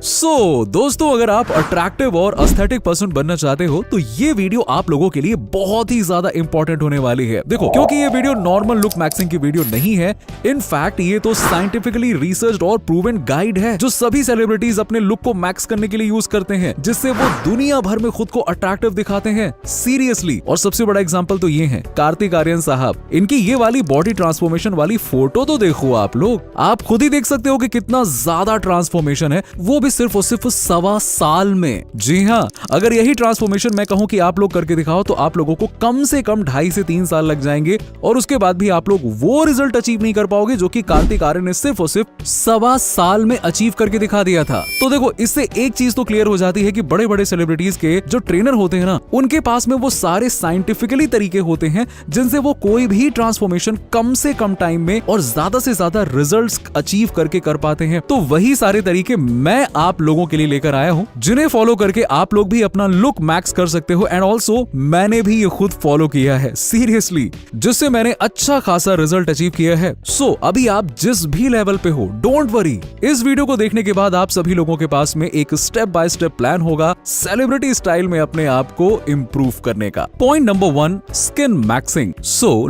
दोस्तों, अगर आप अट्रैक्टिव और एस्थेटिक पर्सन बनना चाहते हो तो ये वीडियो आप लोगों के लिए बहुत ही ज्यादा इंपॉर्टेंट होने वाली है। देखो, क्योंकि ये वीडियो नॉर्मल लुक मैक्सिंग की वीडियो नहीं है। इनफैक्ट ये तो साइंटिफिकली रिसर्च्ड और प्रूवन गाइड है जो सभी सेलिब्रिटीज अपने लुक को मैक्स करने के लिए यूज करते हैं, जिससे वो दुनिया भर में खुद को अट्रैक्टिव दिखाते हैं। सीरियसली। और सबसे बड़ा एग्जाम्पल तो ये है कार्तिक आर्यन साहब। इनकी ये वाली बॉडी ट्रांसफॉर्मेशन वाली फोटो तो देखो आप लोग, आप खुद ही देख सकते हो कि कितना ज्यादा ट्रांसफॉर्मेशन है, वो भी सिर्फ और सिर्फ 1.25 साल में। जी हाँ, अगर यही ट्रांसफॉर्मेशन मैं कहूं कि आप लोग करके दिखाओ तो आप लोगों को कम से कम 2.5 से 3 साल लग जाएंगे, और उसके बाद भी आप लोग वो रिजल्ट अचीव नहीं कर पाओगे जो कि कार्तिक आर्यन ने सिर्फ और सिर्फ 1.25 साल में अचीव करके दिखा दिया था। तो देखो, इससे एक चीज तो क्लियर हो जाती है कि बड़े बड़े सेलिब्रिटीज के जो ट्रेनर होते हैं ना, उनके पास में वो सारे साइंटिफिकली तरीके होते हैं जिनसे वो कोई भी ट्रांसफॉर्मेशन कम से कम टाइम में और ज्यादा से ज्यादा रिजल्ट्स अचीव करके कर पाते हैं। तो वही सारे तरीके मैं आप लोगों के लिए लेकर आया हूं, जिन्हें फॉलो करके आप लोग भी अपना लुक मैक्स कर सकते हो। एंड ऑल्सो मैंने भी ये खुद फॉलो किया है सीरियसली, जिससे मैंने अच्छा खासा रिजल्ट अचीव किया है। अभी आप जिस भी लेवल पे हो, डोंट वरी, इस वीडियो को देखने के बाद आप सभी लोगों के पास में एक स्टेप बाय स्टेप प्लान होगा सेलिब्रिटी स्टाइल में अपने आप को इंप्रूव करने का। Point number 1, skin maxing.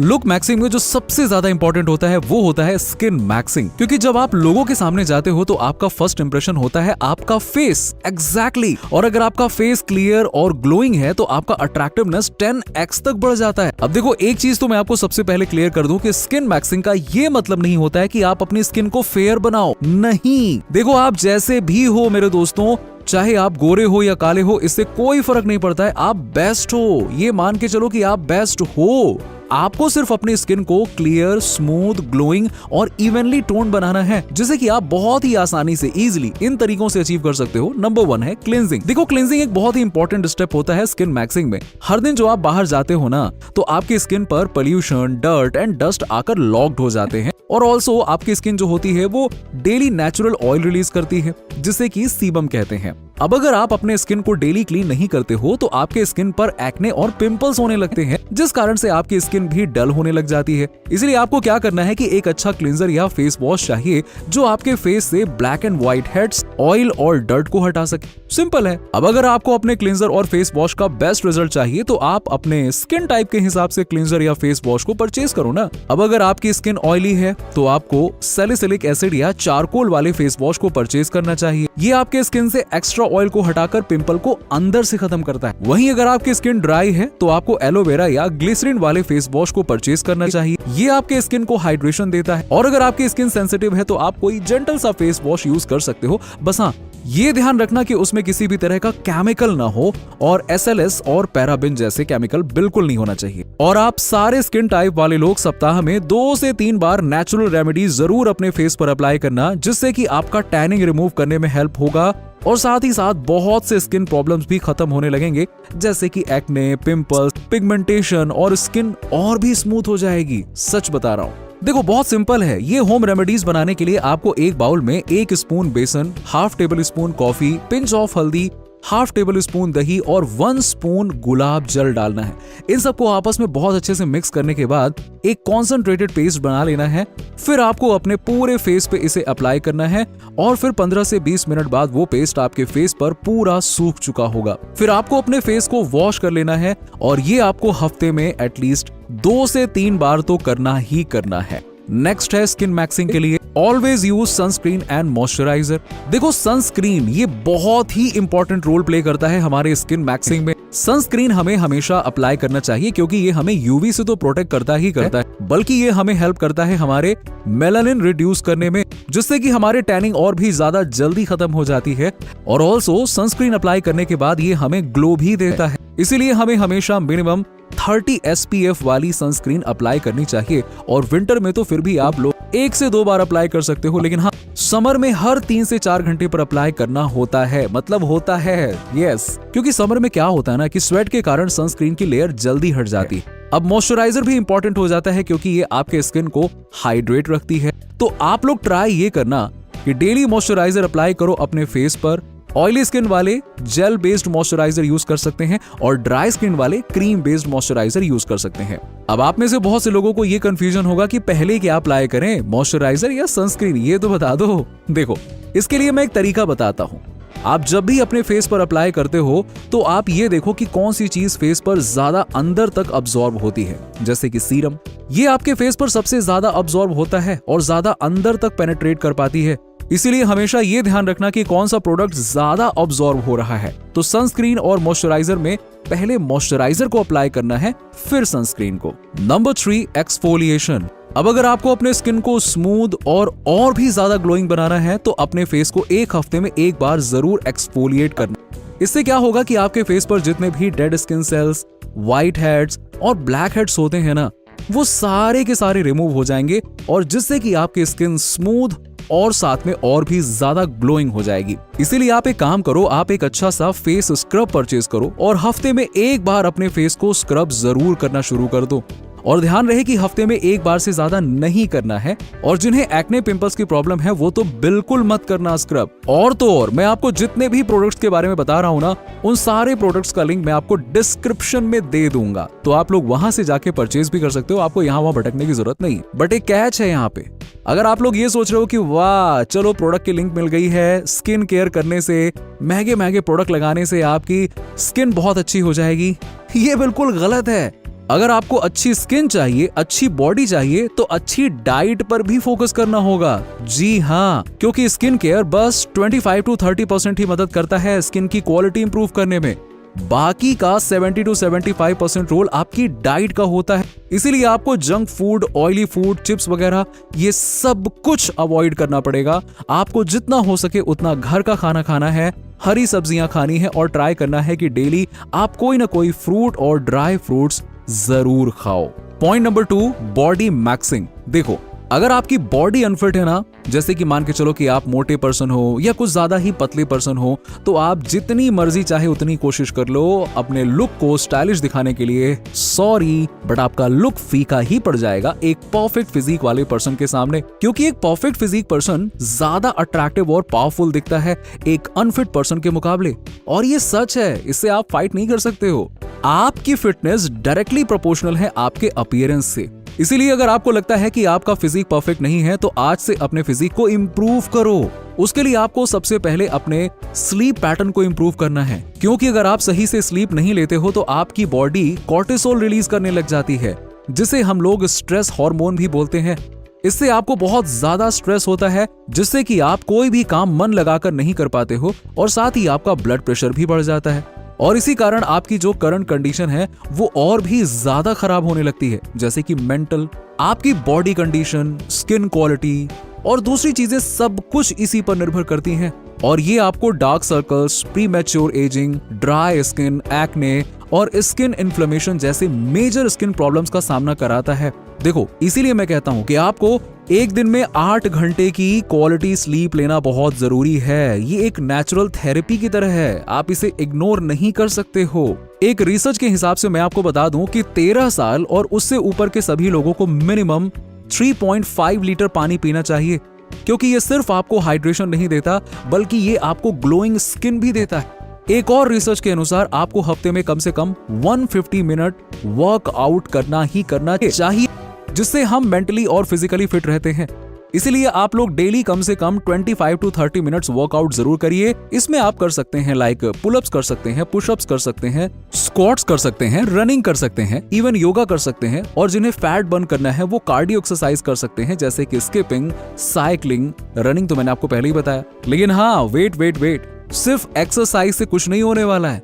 Look maxing में जो सबसे ज्यादा इंपॉर्टेंट होता है वो होता है स्किन मैक्सिंग, क्योंकि जब आप लोगों के सामने जाते हो तो आपका फर्स्ट इंप्रेशन होता है आपका फेस। एग्जैक्टली। और अगर आपका फेस क्लियर और ग्लोइंग है तो आपका अट्रैक्टिवनेस 10x तक बढ़ जाता है। अब देखो, एक चीज तो मैं आपको सबसे पहले क्लियर कर दूं कि स्किन मैक्सिंग का ये मतलब नहीं होता है कि आप अपनी स्किन को फेयर बनाओ। नहीं, देखो, आप जैसे भी हो मेरे दोस्तों, चाहे आप गोरे हो या काले हो, इससे कोई फर्क नहीं पड़ता है। आप बेस्ट हो, ये मान के चलो कि आप बेस्ट हो। आपको सिर्फ अपनी स्किन को क्लियर, स्मूथ, ग्लोइंग और इवनली टोन बनाना है, जिसे कि आप बहुत ही आसानी से इजीली इन तरीकों से अचीव कर सकते हो। नंबर 1 है क्लींजिंग। देखो, क्लींजिंग एक बहुत ही इंपॉर्टेंट स्टेप होता है स्किन मैक्सिंग में। हर दिन जो आप बाहर जाते हो ना, तो आपकी स्किन पर पोल्यूशन, डर्ट एंड डस्ट आकर लॉक्ड हो जाते हैं, और ऑल्सो आपकी स्किन जो होती है वो डेली नेचुरल ऑयल रिलीज करती है, जिसे कि सीबम कहते हैं। अब अगर आप अपने स्किन को डेली क्लीन नहीं करते हो तो आपके स्किन पर एक्ने और पिंपल्स होने लगते हैं, जिस कारण से आपकी स्किन भी डल होने लग जाती है। इसलिए आपको क्या करना है कि एक अच्छा क्लींजर या फेस वॉश चाहिए जो आपके फेस से black and white heads, oil और डर्ट को हटा सके। सिंपल है। अब अगर आपको अपने क्लींजर और फेस वॉश का बेस्ट रिजल्ट चाहिए तो आप अपने स्किन टाइप के हिसाब से क्लींजर या फेस वॉश को परचेज करो ना। अब अगर आपकी स्किन ऑयली है तो आपको सैलिसिलिक एसिड या चारकोल वाले फेस वॉश को परचेज करना चाहिए। ये आपके स्किन से एक्स्ट्रा ऑयल को हटाकर पिंपल को अंदर से खत्म करता है। वहीं अगर आपकी स्किन ड्राई है तो आपको एलोवेरा या ग्लिसरीन वाले फेस वॉश को परचेज करना चाहिए। ये आपके स्किन को हाइड्रेशन देता है। और अगर आपकी स्किन सेंसिटिव है तो आप कोई जेंटल सा फेस वॉश यूज कर सकते हो। बस हाँ, ये ध्यान रखना कि उसमें किसी भी तरह का केमिकल ना हो, और SLS और पैराबिन जैसे केमिकल बिल्कुल नहीं होना चाहिए। और आप सारे स्किन टाइप वाले लोग सप्ताह में 2 से 3 बार नेचुरल रेमेडीज जरूर अपने फेस पर अप्लाई करना, जिससे कि आपका टैनिंग रिमूव करने में हेल्प होगा, और साथ ही साथ बहुत से स्किन प्रॉब्लम्स भी खत्म होने लगेंगे, जैसे कि एक्ने, पिंपल्स, पिगमेंटेशन, और स्किन और भी स्मूथ हो जाएगी। सच बता रहा हूँ। देखो, बहुत सिंपल है। ये होम रेमेडीज बनाने के लिए आपको एक बाउल में 1 स्पून बेसन, ½ table spoon coffee, pinch of हल्दी, ½ टेबल स्पून दही और 1 स्पून गुलाब जल डालना है। इन सबको आपस में बहुत अच्छे से मिक्स करने के बाद एक कॉन्सेंट्रेटेड पेस्ट बना लेना है। फिर आपको अपने पूरे फेस पे इसे अप्लाई करना है, और फिर 15 से 20 मिनट बाद वो पेस्ट आपके फेस पर पूरा सूख चुका होगा। फिर आपको अपने फेस को वॉश कर लेना है, और ये आपको हफ्ते में एटलीस्ट 2 से 3 बार तो करना ही करना है। नेक्स्ट है स्किन मैक्सिंग के लिए always use sunscreen and moisturiser. देखो, सनस्क्रीन ये बहुत ही इंपॉर्टेंट रोल प्ले करता है हमारे स्किन मैक्सिंग में। सनस्क्रीन हमें हमेशा अप्लाई करना चाहिए, क्योंकि ये हमें यूवी से तो प्रोटेक्ट करता ही करता है, बल्कि ये हमें हेल्प करता है हमारे मेलानिन रिड्यूस करने में, जिससे कि हमारे टैनिंग और भी ज्यादा जल्दी खत्म हो जाती है। और ऑल्सो सनस्क्रीन अप्लाई करने के बाद ये हमें ग्लो भी देता है। इसीलिए हमें हमेशा मिनिमम 30 SPF वाली सनस्क्रीन अप्लाई करनी चाहिए। और विंटर में तो फिर भी आप लोग 1 से 2 बार अप्लाई कर सकते हो, लेकिन हाँ, समर में हर 3 से 4 घंटे पर अप्लाई करना होता है। मतलब होता है, यस, क्योंकि समर में क्या होता है ना कि स्वेट के कारण सनस्क्रीन की लेयर जल्दी हट जाती है। अब मॉइस्चराइजर भी इंपॉर्टेंट हो जाता है, क्योंकि ये आपके स्किन को हाइड्रेट रखती है। तो आप लोग ट्राई ये करना कि डेली मॉइस्चराइजर अप्लाई करो अपने फेस पर। ऑयली स्किन वाले जेल बेस्ड मॉइस्चराइजर यूज कर सकते हैं, और ड्राई स्किन वाले क्रीम बेस्ड मॉइस्चराइजर यूज कर सकते हैं। अब आप में से बहुत से लोगों को ये कंफ्यूजन होगा कि पहले क्या अप्लाई करें, मॉइस्चराइजर या सनस्क्रीन, ये तो बता दो। देखो, इसके लिए मैं एक तरीका बताता हूँ। आप जब भी अपने फेस पर अप्लाई करते हो तो आप ये देखो कि कौन सी चीज फेस पर ज्यादा अंदर तक अब्सॉर्ब होती है, जैसे कि सीरम। ये आपके फेस पर सबसे ज्यादा अब्सॉर्ब होता है और ज्यादा अंदर तक पेनिट्रेट कर पाती है। इसीलिए हमेशा ये ध्यान रखना कि कौन सा प्रोडक्ट ज्यादा अब्सॉर्ब हो रहा है। तो सनस्क्रीन और मॉइस्चराइजर में पहले मॉइस्चराइजर को अप्लाई करना है, फिर सनस्क्रीन को। Number 3, exfoliation. अब अगर आपको अपने स्किन को स्मूथ और भी ज्यादा ग्लोइंग बनाना है तो अपने फेस को एक हफ्ते में एक बार जरूर एक्सफोलिएट करना। इससे क्या होगा कि आपके फेस पर जितने भी dead skin cells, white heads और ब्लैक हेड्स होते हैं ना, वो सारे के सारे रिमूव हो जाएंगे और जिससे कि आपकी स्किन स्मूथ और साथ में और भी ज्यादा ग्लोइंग हो जाएगी। इसीलिए आप एक काम करो, आप एक अच्छा सा फेस स्क्रब परचेज करो और हफ्ते में एक बार अपने फेस को स्क्रब जरूर करना शुरू कर दो। और ध्यान रहे कि हफ्ते में एक बार से ज्यादा नहीं करना है। और जिन्हें एक्ने पिंपल्स की प्रॉब्लम है वो तो बिल्कुल मत करना स्क्रब। और तो और मैं आपको जितने भी प्रोडक्ट्स के बारे में बता रहा हूं ना, उन सारे प्रोडक्ट्स का लिंक मैं आपको डिस्क्रिप्शन में दे दूंगा, तो आप लोग वहां से जाके परचेज भी कर सकते हो। आपको यहाँ वहां भटकने की जरूरत नहीं। बट एक कैच है यहाँ पे, अगर आप लोग ये सोच रहे हो कि वाह चलो प्रोडक्ट की लिंक मिल गई है, स्किन केयर करने से, महंगे महंगे प्रोडक्ट लगाने से आपकी स्किन बहुत अच्छी हो जाएगी, ये बिल्कुल गलत है। अगर आपको अच्छी स्किन चाहिए, अच्छी बॉडी चाहिए, तो अच्छी डाइट पर भी फोकस करना होगा। जी हाँ, क्योंकि स्किन केयर बस 25 to 30% ही मदद करता है स्किन की क्वालिटी इंप्रूव करने में। बाकी का 70 to 75% रोल आपकी डाइट का होता है। इसीलिए आपको junk food, oily food, chips वगैरह ये सब कुछ अवॉइड करना पड़ेगा। आपको जितना हो सके उतना घर का खाना खाना है, हरी सब्जियां खानी है और ट्राई करना है कि डेली आप कोई ना कोई फ्रूट और ड्राई फ्रूट्स जरूर खाओ। Point number 2, body maxing. देखो, अगर आपकी बॉडी अनफिट है ना, जैसे कि मान के चलो कि आप मोटे पर्सन हो या कुछ ज्यादा ही पतले पर्सन हो, तो आप जितनी मर्जी चाहे उतनी कोशिश कर लो अपने लुक को स्टाइलिश दिखाने के लिए। सॉरी, बट आपका लुक फीका ही पड़ जाएगा एक परफेक्ट फिजिक वाले पर्सन के सामने, क्योंकि एक परफेक्ट फिजिक पर्सन ज्यादा अट्रैक्टिव और पावरफुल दिखता है एक अनफिट पर्सन के मुकाबले। और ये सच है, इससे आप फाइट नहीं कर सकते हो। आपकी फिटनेस डायरेक्टली प्रोपोर्शनल है आपके अपीयरेंस से। इसीलिए अगर आपको लगता है कि आपका फिजिक परफेक्ट नहीं है तो आज से अपने फिजिक को इंप्रूव करो। उसके लिए आपको सबसे पहले अपने स्लीप पैटर्न को इंप्रूव करना है, क्योंकि अगर आप सही से स्लीप नहीं लेते हो तो आपकी बॉडी कॉर्टिसोल रिलीज करने लग जाती है, जिसे हम लोग स्ट्रेस हार्मोन भी बोलते हैं। इससे आपको बहुत ज्यादा स्ट्रेस होता है, जिससे कि आप कोई भी काम मन लगाकर नहीं कर पाते हो और साथ ही आपका ब्लड प्रेशर भी बढ़ जाता है। और इसी कारण आपकी जो करंट कंडीशन है वो और भी ज्यादा खराब होने लगती है, जैसे कि मेंटल, आपकी बॉडी कंडीशन, स्किन क्वालिटी और दूसरी चीजें सब कुछ इसी पर निर्भर करती हैं। और ये आपको dark circles, premature ageing, dry skin, acne और स्किन इन्फ्लेमेशन जैसे मेजर स्किन प्रॉब्लम्स का सामना कराता है। देखो, इसीलिए मैं कहता हूं कि आपको एक दिन में 8 घंटे की क्वालिटी स्लीप लेना बहुत जरूरी है। ये एक नेचुरल थेरेपी की तरह है, आप इसे इग्नोर नहीं कर सकते हो। एक रिसर्च के हिसाब से मैं आपको बता दूं कि 13 साल और उससे ऊपर के सभी लोगों को मिनिमम 3.5 लीटर पानी पीना चाहिए, क्योंकि ये सिर्फ आपको हाइड्रेशन नहीं देता बल्कि ये आपको ग्लोइंग स्किन भी देता है। एक और रिसर्च के अनुसार आपको हफ्ते में कम से कम 150 मिनट वर्कआउट करना ही करना चाहिए, जिससे हम मेंटली और फिजिकली फिट रहते हैं। इसीलिए आप लोग डेली कम से कम 25 to 30 मिनट्स वर्कआउट जरूर करिए। इसमें आप कर सकते हैं लाइक पुलअप्स कर सकते हैं, पुशअप्स कर सकते हैं, स्क्वाट्स कर सकते हैं, रनिंग कर सकते हैं, इवन योगा कर सकते हैं। और जिन्हें फैट बर्न करना है वो कार्डियो एक्सरसाइज कर सकते हैं, जैसे कि स्किपिंग, साइकिलिंग, रनिंग तो मैंने आपको पहले ही बताया। लेकिन हाँ, वेट, सिर्फ एक्सरसाइज से कुछ नहीं होने वाला है।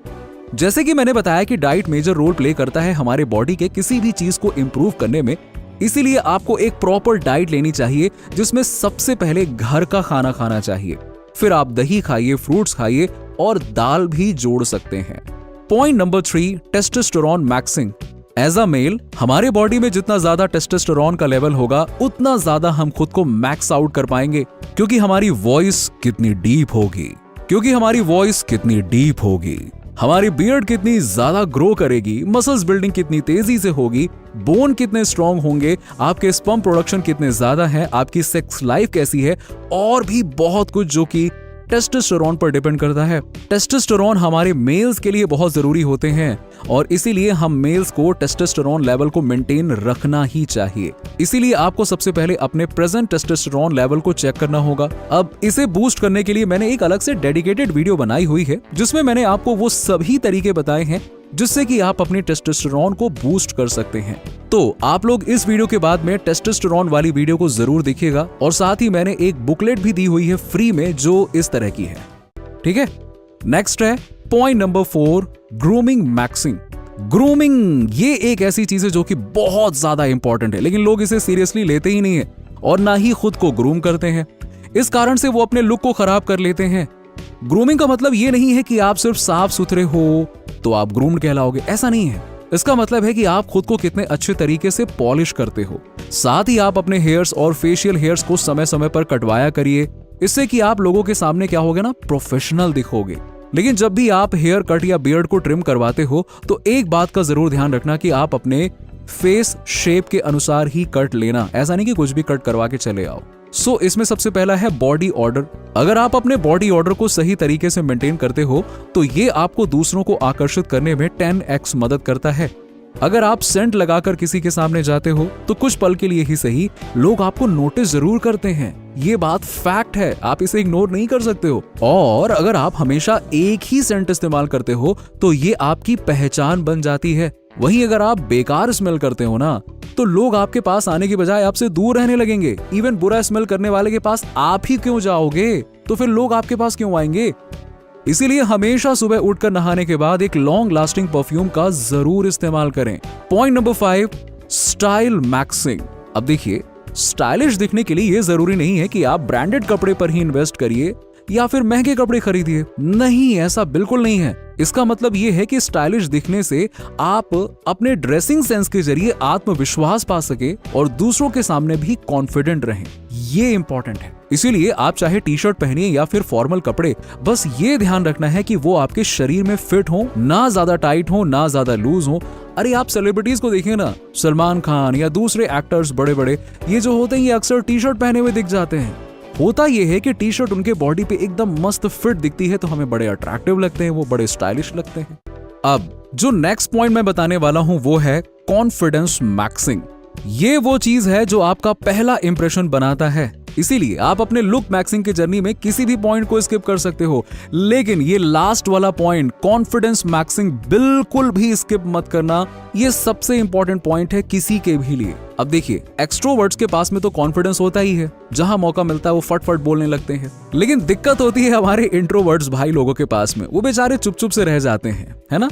जैसे कि मैंने बताया कि डाइट मेजर रोल प्ले करता है हमारे बॉडी के किसी भी चीज को इंप्रूव करने में। इसीलिए आपको एक प्रॉपर डाइट लेनी चाहिए, जिसमें सबसे पहले घर का खाना खाना चाहिए, फिर आप दही खाइए, फ्रूट्स खाइए और दाल भी जोड़ सकते हैं। Point number 3, testosterone maxing. As a male, हमारे बॉडी में जितना ज्यादा टेस्टोस्टेरोन का लेवल होगा उतना ज्यादा हम खुद को मैक्स आउट कर पाएंगे, क्योंकि हमारी वॉइस कितनी डीप होगी, हमारी बियर्ड कितनी ज्यादा ग्रो करेगी, मसल्स बिल्डिंग कितनी तेजी से होगी, बोन कितने स्ट्रांग होंगे, आपके स्पर्म प्रोडक्शन कितने ज्यादा है, आपकी सेक्स लाइफ कैसी है और भी बहुत कुछ जो कि टेस्टोस्टेरोन पर डिपेंड करता है। टेस्टोस्टेरोन हमारे मेल्स के लिए बहुत जरूरी होते हैं और इसीलिए हम मेल्स को टेस्टोस्टेरोन लेवल को मेंटेन रखना ही चाहिए। इसीलिए आपको सबसे पहले अपने प्रेजेंट टेस्टोस्टेरोन लेवल को चेक करना होगा। अब इसे बूस्ट करने के लिए मैंने एक अलग से डेडिकेटेड वीडियो बनाई हुई है जिसमें मैंने आपको वो सभी तरीके बताए हैं जिससे कि आप अपने टेस्टोस्टेरोन को बूस्ट कर सकते हैं। तो आप लोग इस वीडियो के बाद में टेस्टोस्टेरोन वाली वीडियो को जरूर देखिएगा और साथ ही मैंने एक बुकलेट भी दी हुई है फ्री में जो इस तरह की है। ठीक है, नेक्स्ट है point number 4, grooming maxing. Grooming ये एक ऐसी चीज है जो कि बहुत ज्यादा इंपॉर्टेंट है, लेकिन लोग इसे सीरियसली लेते ही नहीं है और ना ही खुद को ग्रूम करते हैं। इस कारण से वो अपने लुक को खराब कर लेते हैं। ग्रूमिंग का मतलब ये नहीं है कि आप सिर्फ साफ सुथरे हो तो आप ग्रूम्ड कहलाओगे, ऐसा नहीं है। इसका मतलब है कि आप खुद को कितने अच्छे तरीके से पॉलिश करते हो। साथ ही आप अपने हेयर्स और फेशियल हेयर्स को समय समय पर कटवाया करिए। इससे कि आप लोगों के सामने क्या होगा ना, प्रोफेशनल दिखोगे। लेकिन जब भी आप हेयर कट या बियर्ड को ट्रिम करवाते हो तो एक बात का जरूर ध्यान रखना कि आप अपने फेस शेप के अनुसार ही कट लेना, ऐसा नहीं कि कुछ भी कट करवा के चले आओ। सो इसमें सबसे पहला है बॉडी ऑर्डर। अगर आप अपने बॉडी ऑर्डर को सही तरीके से मेंटेन करते हो तो ये आपको दूसरों को आकर्षित करने में 10x मदद करता है। अगर आप सेंट लगाकर किसी के सामने जाते हो तो कुछ पल के लिए ही सही लोग आपको नोटिस जरूर करते हैं। ये बात फैक्ट है, आप इसे इग्नोर नहीं कर सकते हो। और अगर आप हमेशा एक ही सेंट इस्तेमाल करते हो तो ये आपकी पहचान बन जाती है। वहीं अगर आप बेकार स्मेल करते हो ना तो लोग आपके पास आने की बजाय आपसे दूर रहने लगेंगे। इवन बुरा स्मेल करने वाले के पास आप ही क्यों जाओगे, तो फिर लोग आपके पास क्यों आएंगे। इसीलिए हमेशा सुबह उठकर नहाने के बाद एक लॉन्ग लास्टिंग परफ्यूम का जरूर इस्तेमाल करें। Point number 5, style maxing. अब देखिए, स्टाइलिश दिखने के लिए ये जरूरी नहीं है कि आप ब्रांडेड कपड़े पर ही इन्वेस्ट करिए या फिर महंगे कपड़े खरीदिए। नहीं, ऐसा बिल्कुल नहीं है। इसका मतलब ये है कि स्टाइलिश दिखने से आप अपने ड्रेसिंग सेंस के जरिए आत्मविश्वास पा सके और दूसरों के सामने भी कॉन्फिडेंट रहें। ये इंपॉर्टेंट है। इसीलिए आप चाहे टी शर्ट पहनिए या फिर फॉर्मल कपड़े, बस ये ध्यान रखना है कि वो आपके शरीर में फिट हो, ना ज्यादा टाइट हो ना ज्यादा लूज हो। अरे आप सेलिब्रिटीज को देखिए ना, सलमान खान या दूसरे एक्टर्स बड़े बड़े, ये जो होते हैं ये अक्सर टी शर्ट पहने हुए दिख जाते हैं। होता यह है कि टी शर्ट उनके बॉडी पे एकदम मस्त फिट दिखती है तो हमें बड़े अट्रैक्टिव लगते हैं, वो बड़े स्टाइलिश लगते हैं। अब जो नेक्स्ट पॉइंट मैं बताने वाला हूं वो है कॉन्फिडेंस मैक्सिंग। ये वो चीज है जो आपका पहला इंप्रेशन बनाता है। इसीलिए आप अपने लुक मैक्सिंग की जर्नी में किसी भी पॉइंट को स्किप कर सकते हो, लेकिन ये लास्ट वाला पॉइंट कॉन्फिडेंस मैक्सिंग बिल्कुल भी स्किप मत करना। ये सबसे इंपॉर्टेंट पॉइंट है किसी के भी लिए। अब देखिए, एक्सट्रोवर्ट्स के पास में तो कॉन्फिडेंस होता ही है, जहां मौका मिलता है वो फट बोलने लगते हैं। लेकिन दिक्कत होती है हमारे इंट्रोवर्ट्स भाई लोगों के पास में। वो बेचारे चुप से रह जाते हैं, है ना।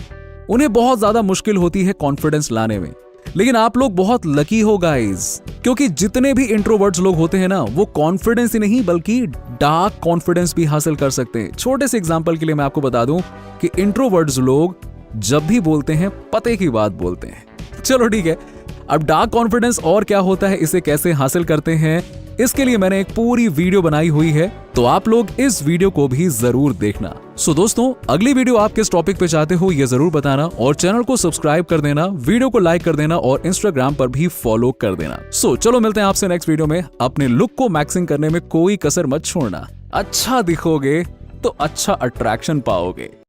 उन्हें बहुत ज्यादा मुश्किल होती है कॉन्फिडेंस लाने में। लेकिन आप लोग बहुत लकी हो गाइस, क्योंकि जितने भी इंट्रोवर्ट्स लोग होते हैं ना, वो कॉन्फिडेंस ही नहीं बल्कि डार्क कॉन्फिडेंस भी हासिल कर सकते हैं। छोटे से एग्जांपल के लिए मैं आपको बता दूं कि इंट्रोवर्ट्स लोग जब भी बोलते हैं पते की बात बोलते हैं। चलो ठीक है, अब डार्क कॉन्फिडेंस और क्या होता है, इसे कैसे हासिल करते हैं, इसके लिए मैंने एक पूरी वीडियो बनाई हुई है, तो आप लोग इस वीडियो को भी जरूर देखना। सो दोस्तों, अगली वीडियो आप किस टॉपिक पे चाहते हो ये जरूर बताना और चैनल को सब्सक्राइब कर देना, वीडियो को लाइक कर देना और इंस्टाग्राम पर भी फॉलो कर देना। सो चलो मिलते हैं आपसे नेक्स्ट वीडियो में। अपने लुक को मैक्सिंग करने में कोई कसर मत छोड़ना। अच्छा दिखोगे तो अच्छा अट्रैक्शन पाओगे।